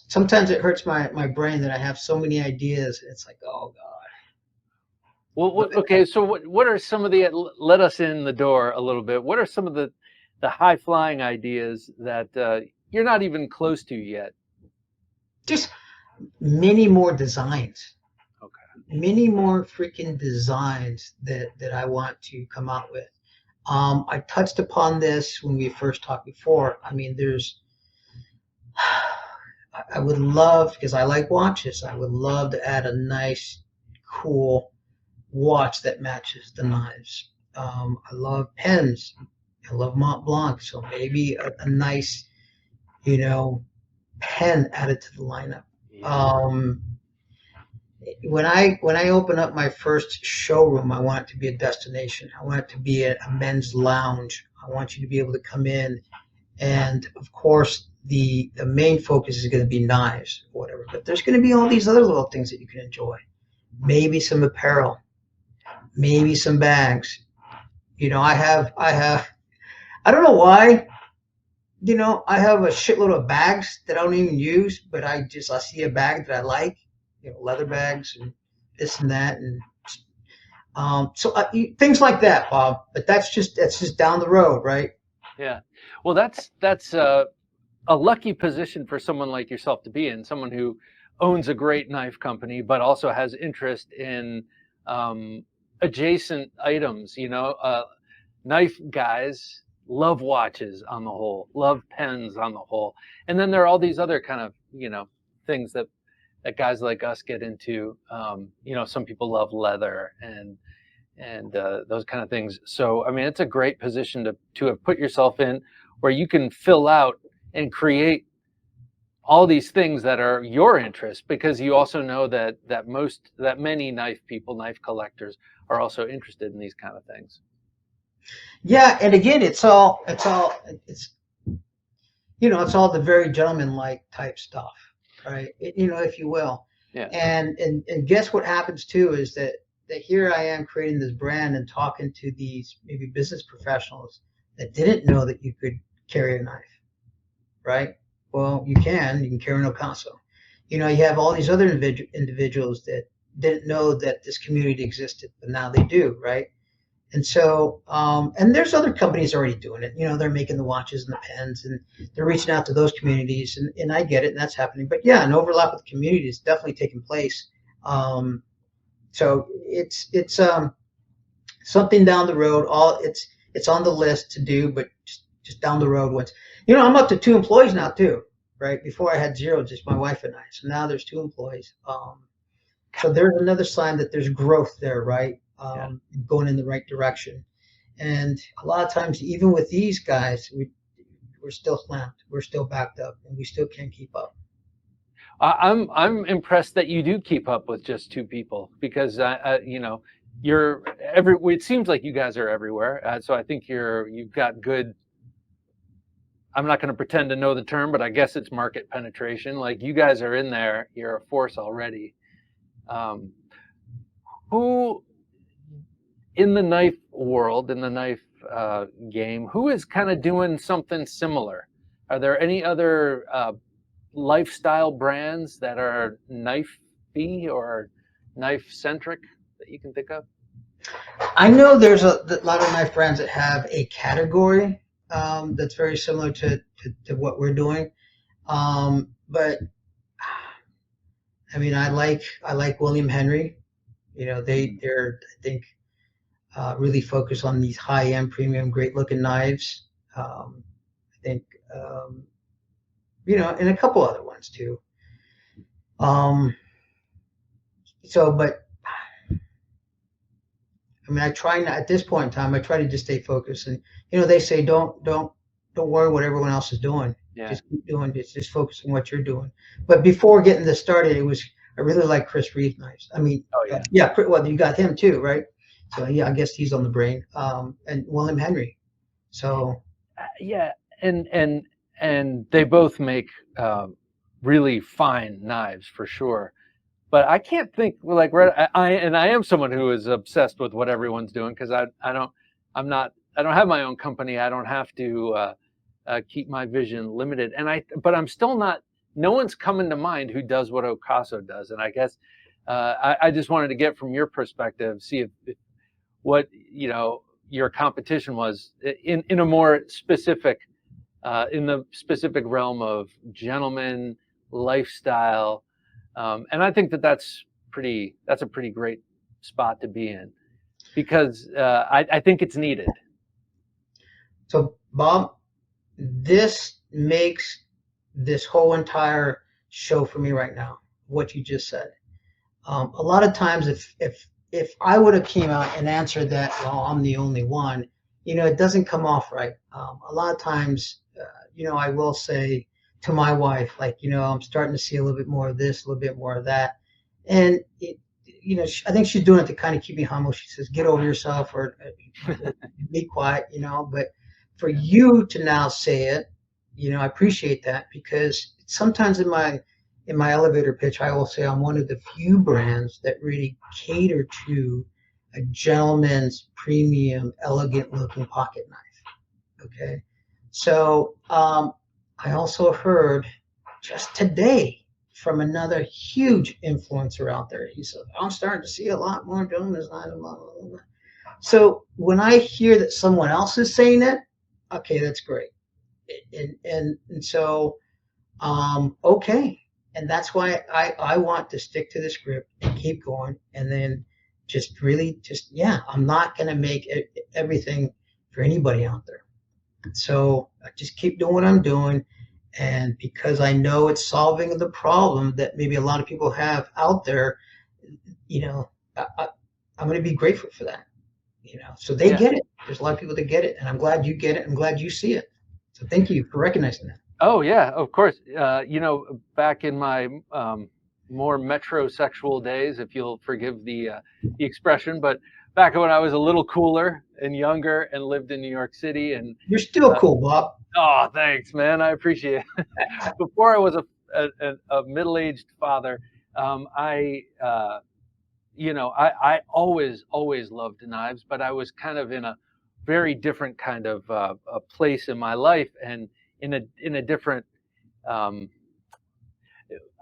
sometimes it hurts my brain that I have so many ideas. It's like, oh God. Well, okay. So what are some of let us in the door a little bit. What are some of the high flying ideas that you're not even close to yet? Just many more designs. Okay. Many more freaking designs that I want to come out with. I touched upon this when we first talked before. I mean, I would love, because I like watches, I would love to add a nice, cool watch that matches the knives. I love pens. I love Mont Blanc. So maybe a nice, pen added to the lineup. Yeah. When I open up my first showroom, I want it to be a destination. I want it to be a men's lounge. I want you to be able to come in, and of course the main focus is going to be knives or whatever. But there's going to be all these other little things that you can enjoy. Maybe some apparel, maybe some bags. I have I don't know why. I have a shitload of bags that I don't even use, but I see a bag that I like. Leather bags and this and that, and things like that, Bob. But that's just down the road, right? Yeah. Well, that's a lucky position for someone like yourself to be in. Someone who owns a great knife company, but also has interest in adjacent items. Knife guys love watches on the whole, love pens on the whole, and then there are all these other kind of things that guys like us get into. Some people love leather and those kind of things. So I mean, it's a great position to have put yourself in, where you can fill out and create all these things that are your interest, because you also know that many knife people, knife collectors, are also interested in these kind of things. Yeah, and again, it's all the very gentleman-like type stuff, right? If you will. Yeah. And guess what happens too is that that here I am creating this brand and talking to these maybe business professionals that didn't know that you could carry a knife, right? Well, you can carry an Ocaso. You have all these other individuals that didn't know that this community existed, but now they do, right? And so, and there's other companies already doing it. They're making the watches and the pens, and they're reaching out to those communities, and I get it, and that's happening. But yeah, an overlap with the community is definitely taking place. So it's something down the road. It's on the list to do, but just down the road once. I'm up to 2 employees now too, right? Before I had 0, just my wife and I. So now there's 2 employees. So there's another sign that there's growth there, right? Going in the right direction. And a lot of times, even with these guys, we're still slammed. We're still backed up, and we still can't keep up. I'm impressed that you do keep up with just 2 people, because you're it seems like you guys are everywhere. So I think you've got good. I'm not going to pretend to know the term, but I guess it's market penetration. Like, you guys are in there. You're a force already. Who in the knife world, in the knife game, who is kind of doing something similar? Are there any other lifestyle brands that are knife-y or knife-centric that you can think of? I know there's a lot of knife brands that have a category that's very similar to what we're doing. But I mean, I like William Henry. They're I think really focus on these high-end, premium, great-looking knives. I think, and a couple other ones too. But I mean, I try not, at this point in time, I try to just stay focused. And they say don't worry what everyone else is doing. Yeah. Just keep doing it. Just focus on what you're doing. But before getting this started, I really like Chris Reeve knives. I mean, well, you got him too, right? So yeah, I guess he's on the brain. And William Henry. So yeah, and they both make really fine knives for sure. But I can't think, like, I am someone who is obsessed with what everyone's doing, because I don't have my own company. I don't have to keep my vision limited. But I'm still not. No one's coming to mind who does what Okaso does. And I guess I just wanted to get from your perspective, see if what your competition was in a more specific, in the specific realm of gentleman lifestyle. And I think that's a pretty great spot to be in, because I think it's needed. So Bob, this makes this whole entire show for me right now, what you just said. A lot of times if I would have came out and answered that, well, I'm the only one, it doesn't come off right. A lot of times, I will say to my wife, like, I'm starting to see a little bit more of this, a little bit more of that. And, I think she's doing it to kind of keep me humble. She says, get over yourself, or be quiet, but for you to now say it, I appreciate that, because sometimes in my elevator pitch, I will say I'm one of the few brands that really cater to a gentleman's premium, elegant looking pocket knife. Okay. So, I also heard just today from another huge influencer out there. He said, I'm starting to see a lot more gentlemen's knives. Blah, blah, blah. So when I hear that someone else is saying it, okay, that's great. And so, okay. And that's why I want to stick to the script and keep going. And then I'm not going to make everything for anybody out there. So I just keep doing what I'm doing. And because I know it's solving the problem that maybe a lot of people have out there, I'm going to be grateful for that. So they get it. There's a lot of people that get it, and I'm glad you get it. I'm glad you see it. So thank you for recognizing that. Oh yeah, of course. Back in my more metrosexual days, if you'll forgive the expression, but back when I was a little cooler and younger and lived in New York City, and you're still cool, Bob. Oh, thanks, man. I appreciate it. Before I was a middle-aged father, I always loved knives, but I was kind of in a very different kind of a place in my life, and in a different. Um,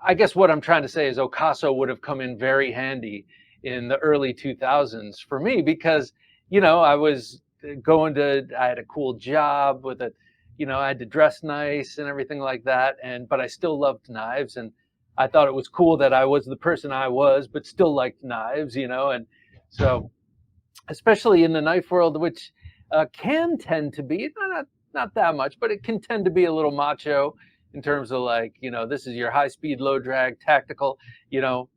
I guess what I'm trying to say is Okaso would have come in very handy in the early 2000s for me because, I was I had a cool job with I had to dress nice and everything like that. But I still loved knives, and I thought it was cool that I was the person I was, but still liked knives, and so, especially in the knife world, which can tend to be not that much, but it can tend to be a little macho in terms of like, this is your high speed, low drag, tactical, you know,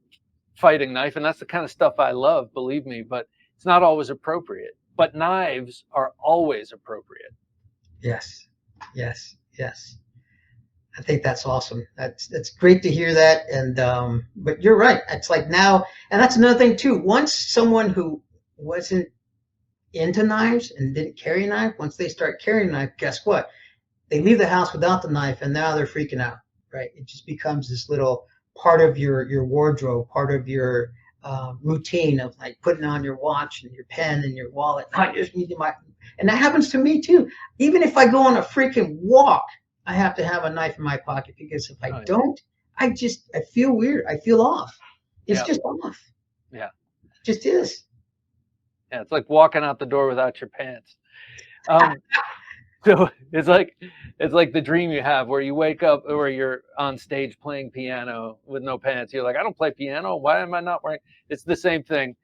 fighting knife. And that's the kind of stuff I love, believe me, but it's not always appropriate. But knives are always appropriate. Yes, yes, yes. I think that's awesome. That's great to hear that. And but you're right. It's like now, and that's another thing too. Once someone who wasn't into knives and didn't carry a knife, once they start carrying a knife, guess what? They leave the house without the knife, and now they're freaking out. Right? It just becomes this little part of your wardrobe, part of your routine of like putting on your watch and your pen and your wallet. I just need my, and that happens to me too. Even if I go on a freaking walk, I have to have a knife in my pocket because if I don't, I feel weird. I feel off. It's just off. Yeah. It just is. Yeah, it's like walking out the door without your pants. So it's like the dream you have where you wake up or you're on stage playing piano with no pants. You're like, I don't play piano. Why am I not wearing? It's the same thing,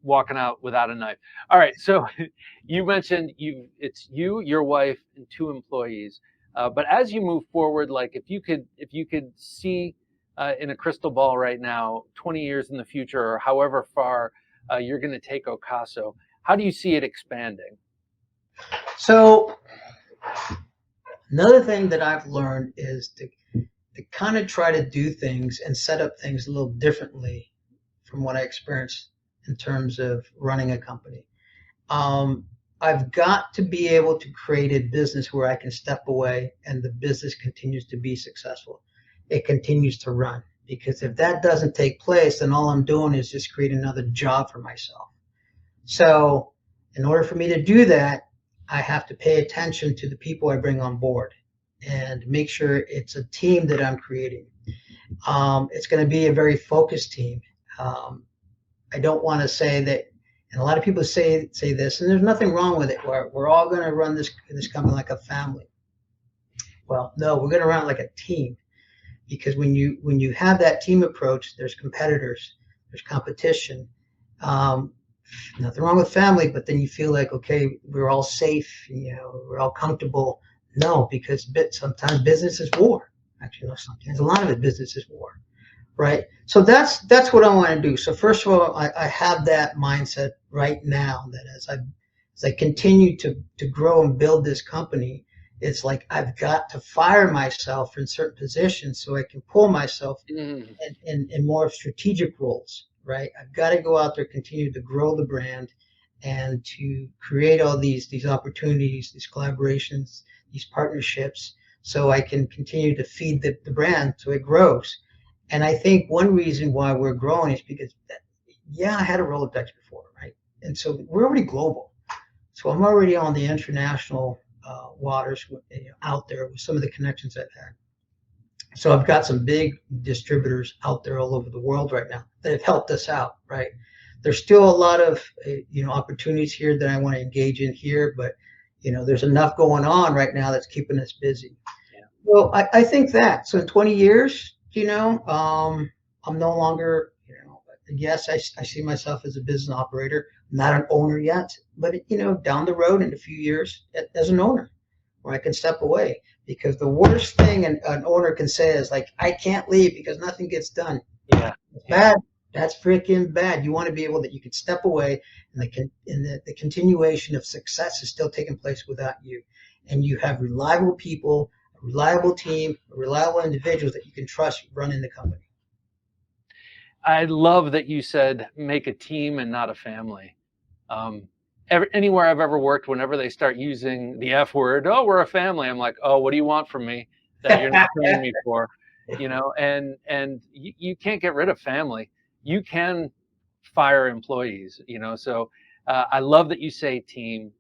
walking out without a knife. All right. So you mentioned it's you, your wife, and 2 employees. But as you move forward, like if you could see in a crystal ball right now, 20 years in the future or however far you're going to take Okaso, how do you see it expanding? So another thing that I've learned is to kind of try to do things and set up things a little differently from what I experienced in terms of running a company. I've got to be able to create a business where I can step away and the business continues to be successful. It continues to run, because if that doesn't take place, then all I'm doing is just creating another job for myself. So in order for me to do that, I have to pay attention to the people I bring on board and make sure it's a team that I'm creating. It's going to be a very focused team. I don't want to say that, and a lot of people say this, and there's nothing wrong with it. We're all going to run this company like a family. Well, no, we're going to run it like a team, because when you have that team approach, there's competitors, there's competition. Nothing wrong with family, but then you feel like, okay, we're all safe, we're all comfortable. No, because sometimes business is war. Actually, no, sometimes a lot of it business is war, right? So that's what I want to do. So first of all, I have that mindset right now that as I continue to grow and build this company, it's like I've got to fire myself in certain positions so I can pull myself in more strategic roles. Right, I've got to go out there, continue to grow the brand, and to create all these opportunities, these collaborations, these partnerships, so I can continue to feed the brand so it grows. And I think one reason why we're growing is because, I had a Rolodex before, right? And so we're already global. So I'm already on the international waters, out there with some of the connections I've had. So I've got some big distributors out there all over the world right now that have helped us out, right? There's still a lot of, opportunities here that I want to engage in here, but, there's enough going on right now that's keeping us busy. Yeah. Well, I think that. So in 20 years, I'm no longer, yes, I see myself as a business operator, not an owner yet, but, down the road in a few years as an owner, where I can step away. Because the worst thing an owner can say is like, I can't leave because nothing gets done. Yeah. Bad. That's freaking bad. You want to be able that you can step away and the continuation of success is still taking place without you. And you have reliable people, a reliable team, reliable individuals that you can trust running the company. I love that you said make a team and not a family. Anywhere I've ever worked, whenever they start using the F word, oh, we're a family, I'm like, oh, what do you want from me that you're not paying me for? And you can't get rid of family. You can fire employees, so I love that you say team.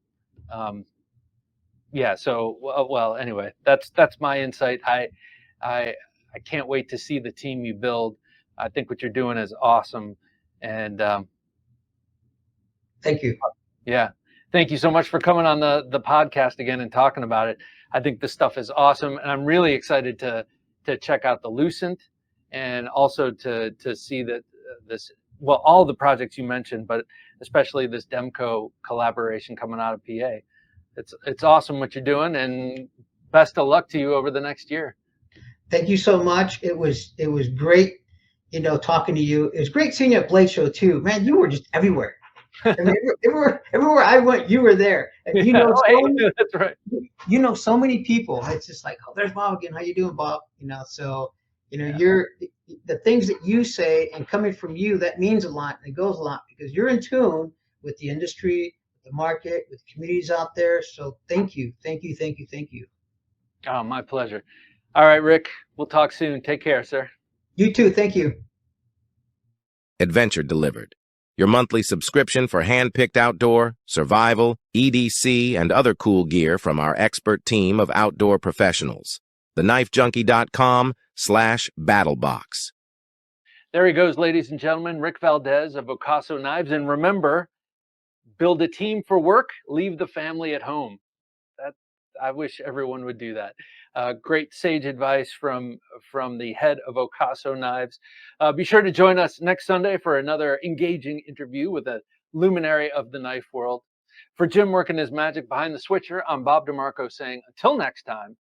Yeah, so well anyway, that's my insight. I can't wait to see the team you build. I think what you're doing is awesome, and Thank you. yeah, thank you so much for coming on the podcast again and talking about it. I think this stuff is awesome, and I'm really excited to check out the Lucent, and also to see that this, well, all the projects you mentioned, but especially this Demco collaboration coming out of PA. It's awesome what you're doing, and best of luck to you over the next year. Thank you so much. It was great, talking to you. It was great seeing you at Blade Show too. Man, you were just everywhere. I mean, everywhere I went, you were there. And That's right. So many people. It's just like, oh, there's Bob again. How you doing, Bob? So Yeah. you're the things that you say, and coming from you, that means a lot, and it goes a lot because you're in tune with the industry, the market, with communities out there. So thank you. Oh, my pleasure. All right, Rick, we'll talk soon. Take care, sir. You too. Thank you. Adventure Delivered, your monthly subscription for hand-picked outdoor, survival, EDC, and other cool gear from our expert team of outdoor professionals. TheKnifeJunkie.com/battlebox. There he goes, ladies and gentlemen, Ric Valdez of Ocaso Knives. And remember, build a team for work, leave the family at home. I wish everyone would do that. Great sage advice from the head of Ocaso Knives. Be sure to join us next Sunday for another engaging interview with a luminary of the knife world. For Jim working his magic behind the switcher, I'm Bob DeMarco saying, until next time,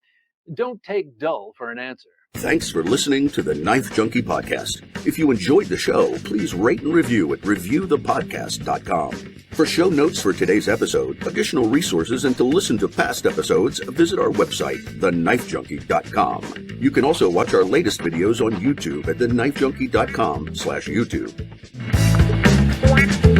don't take dull for an answer. Thanks for listening to the Knife Junkie podcast. If you enjoyed the show, please rate and review at reviewthepodcast.com. For show notes for today's episode, additional resources, and to listen to past episodes, visit our website, TheKnifeJunkie.com. You can also watch our latest videos on YouTube at TheKnifeJunkie.com/YouTube.